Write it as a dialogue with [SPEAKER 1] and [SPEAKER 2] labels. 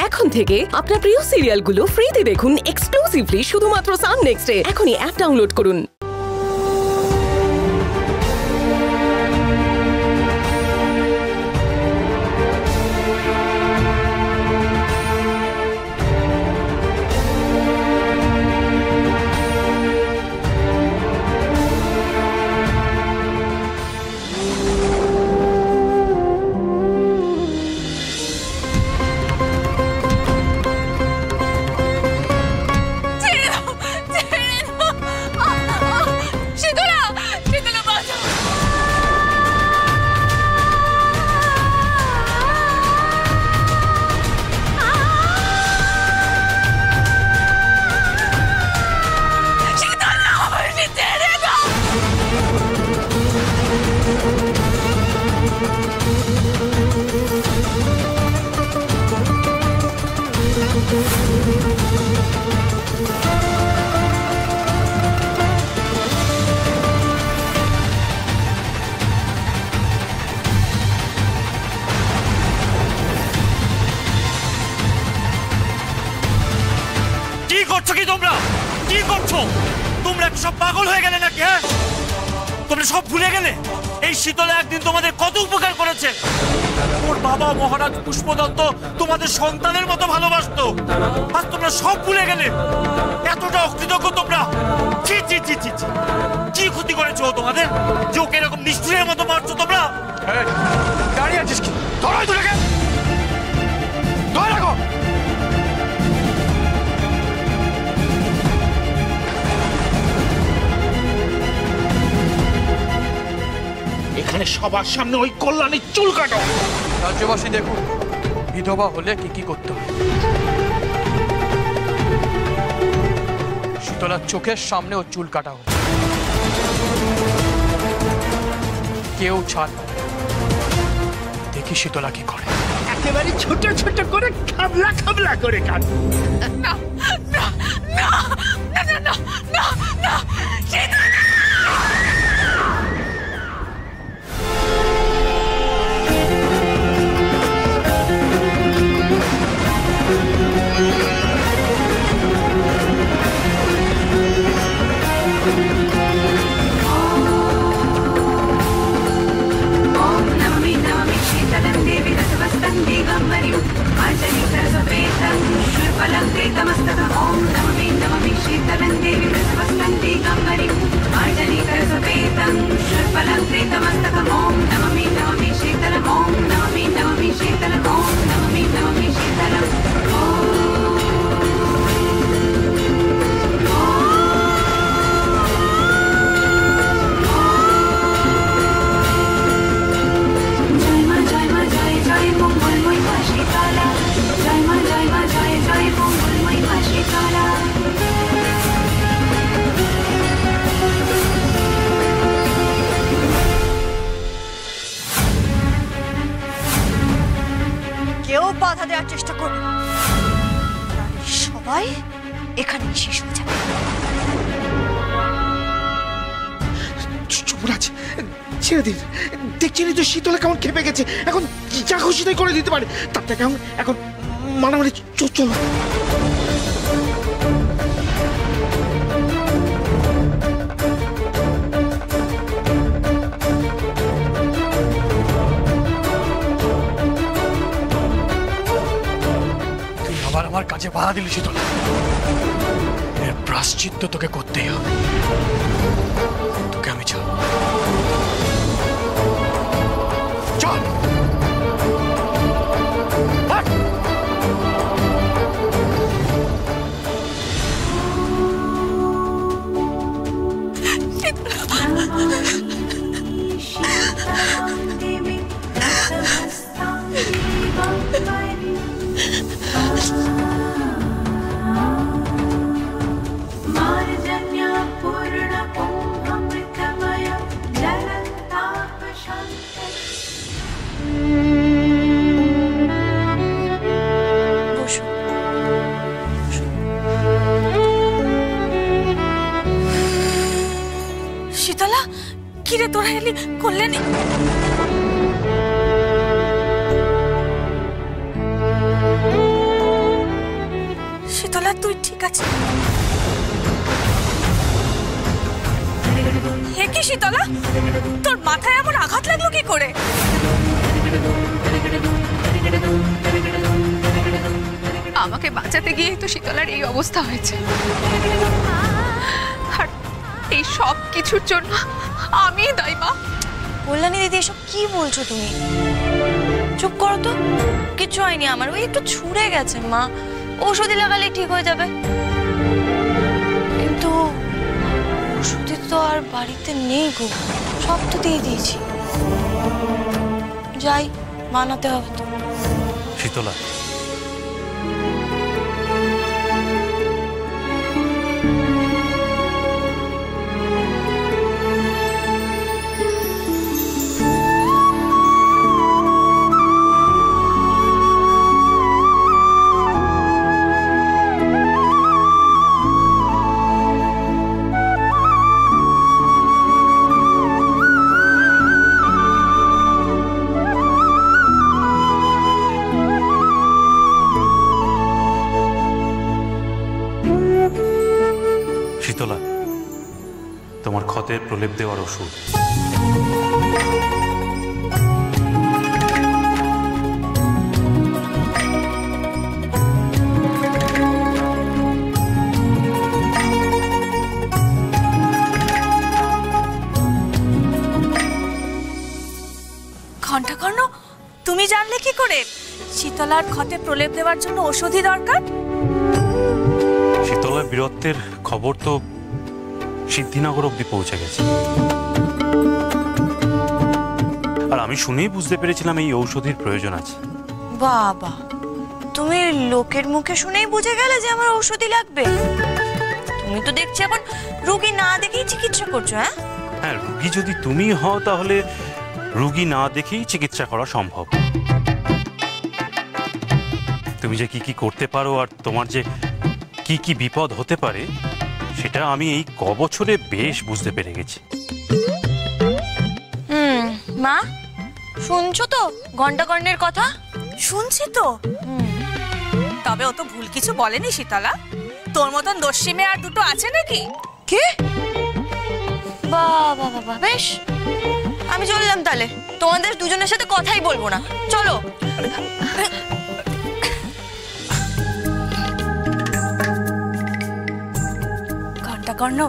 [SPEAKER 1] এখন থেকে আপনার প্রিয় সিরিয়ালগুলো ফ্রিতে দেখুন এক্সক্লুসিভলি শুধুমাত্র সান নেক্সটে। এখনই অ্যাপ ডাউনলোড করুন।
[SPEAKER 2] তোমরা সব পাগল হয়ে গেলে নাকি? হ্যাঁ, তোমরা সব ভুলে গেলে এই শীতলে একদিন তোমাদের কত উপকার করেছে। ওর বাবা মহারাজ পুষ্পদত্ত তোমাদের সন্তানের মতো ভালোবাসতো, আর তোমরা সব ভুলে গেলে। এতটা অকৃতজ্ঞ তোমরা। ছি ছি ছি ছি, কি ক্ষতি করেছো তোমাদের যে ওকে এরকম নিষ্ঠুরের মতো মারছো তোমরা?
[SPEAKER 3] দাঁড়িয়ে আছিস কি? ধরো তোকে, ধরে রাখো।
[SPEAKER 4] এখানে সবার সামনে ওই কল্যাণীর চুল কাটো।
[SPEAKER 3] রাজ্যবাসী দেখুন বিধবা হলে কি কি করতে হয়। শীতলার চোখের সামনে ও চুল কাটা হোক, কেউ ছাড়। দেখি শীতলা কি করে।
[SPEAKER 4] একেবারে ছোট ছোট করে খাবলা খাবলা করে কাট।
[SPEAKER 5] না না না না না না না, বাধা দেওয়ার চেষ্টা করবে, সবাই এখানে শেষ হয়ে যাবে।
[SPEAKER 4] যুবরাজ ছেড়ে দিন, দেখছেন তো শীতলা কেমন খেপে গেছে। এখন যা খুশি তাই করে দিতে পারে। তার থেকে এখন মানামারি চলো।
[SPEAKER 3] আমার কাছে বাধা দিলি শীতলা, এর প্রায়শ্চিত্ত তোকে করতেই হবে। তোকে আমি চাই, চল।
[SPEAKER 5] শীতলা, কিরে তোরা এলি কল্যাণী? তুই ঠিক আছে? হে কি শীতলা, তোর মাথায় এমন আঘাত লাগলো কি করে?
[SPEAKER 6] আমাকে বাঁচাতে গিয়ে তো শীতলার এই অবস্থা হয়েছে, আর এই সব কিছুর জন্য আমিই দায়ী। মা,
[SPEAKER 7] কল্যাণী দিদি, এসব কি বলছো তুমি? চুপ করো তো, কিছু হয়নি আমার, ওই একটু ছুঁড়ে গেছে মা, ঔষধি লাগালে ঠিক হয়ে যাবে। কিন্তু ওষুধি তো আর বাড়িতে নেই গো, সব তো দিয়ে দিয়েছি। যাই, বানাতে হবে তো।
[SPEAKER 2] শীতলা, শীতলা, তোমার ক্ষতের প্রলেপ দেওয়ার ওষুধ।
[SPEAKER 5] ঘণ্টাকর্ণ, তুমি জানলে কি করে শীতলার ক্ষতে প্রলেপ দেওয়ার জন্য ঔষধি দরকার?
[SPEAKER 2] শীতলার বীরত্বের খবর তো সিদ্ধিনগর অব্দি পৌঁছে গেছে, আর আমি শুনেই বুঝতে পেরেছিলাম এই ঔষধির প্রয়োজন আছে।
[SPEAKER 7] বাবা, তুমি লোকের মুখে শুনেই বুঝে গেলে যে আমার ঔষধি লাগবে? তুমি তো দেখছি এখন রোগী না দেখেই চিকিৎসা করছো।
[SPEAKER 2] হ্যাঁ, রুগী যদি তুমি হও তাহলে রুগী না দেখেই চিকিৎসা করা সম্ভব। তুমি যে কি কি করতে পারো আর তোমার যে কি কি বিপদ হতে পারে সেটা আমি এই বছরে বেশ বুঝতে পেরে গেছি।
[SPEAKER 7] মা, শুনছো তো ঘণ্টাকর্ণের কথা?
[SPEAKER 5] শুনছি তো। তবে ও তো ভুল কিছু বলেনি শীতলা, তোর মতন দস্যি মেয়ে আর দুটো আছে নাকি?
[SPEAKER 7] কি? বাবা বাবা, বেশ, আমি চললাম তাহলে, তোমাদের দুজনের সাথে কথাই বলবো না, চলো।
[SPEAKER 5] ঘণ্টাকর্ণ,